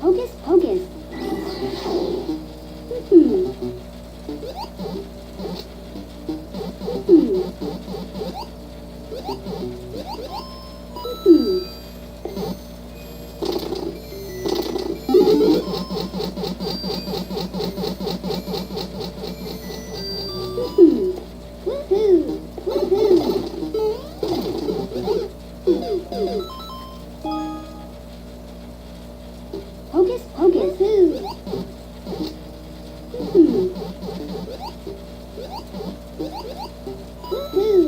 Hocus pocus. Hmm. Hmm. Hmm. Hmm. Woohoo! Woohoo! Hocus pocus. Woohoo! Hmm. Woohoo!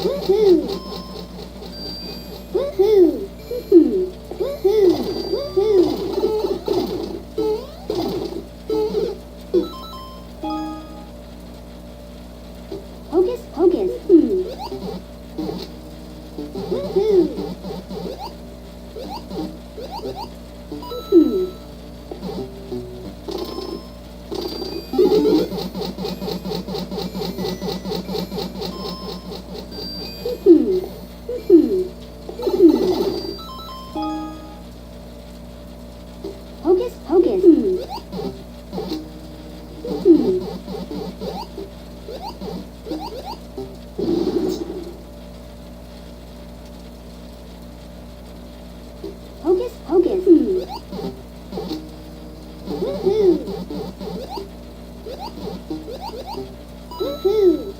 Woohoo! Woohoo! Hmm. Woohoo! Woohoo! Hocus pocus. Hmm. Woohoo! Hmm. Hmm. Hmm. Hmm. Hocus pocus. Hmm. Hmm. Hocus pocus. Hmm. Woohoo! Woohoo!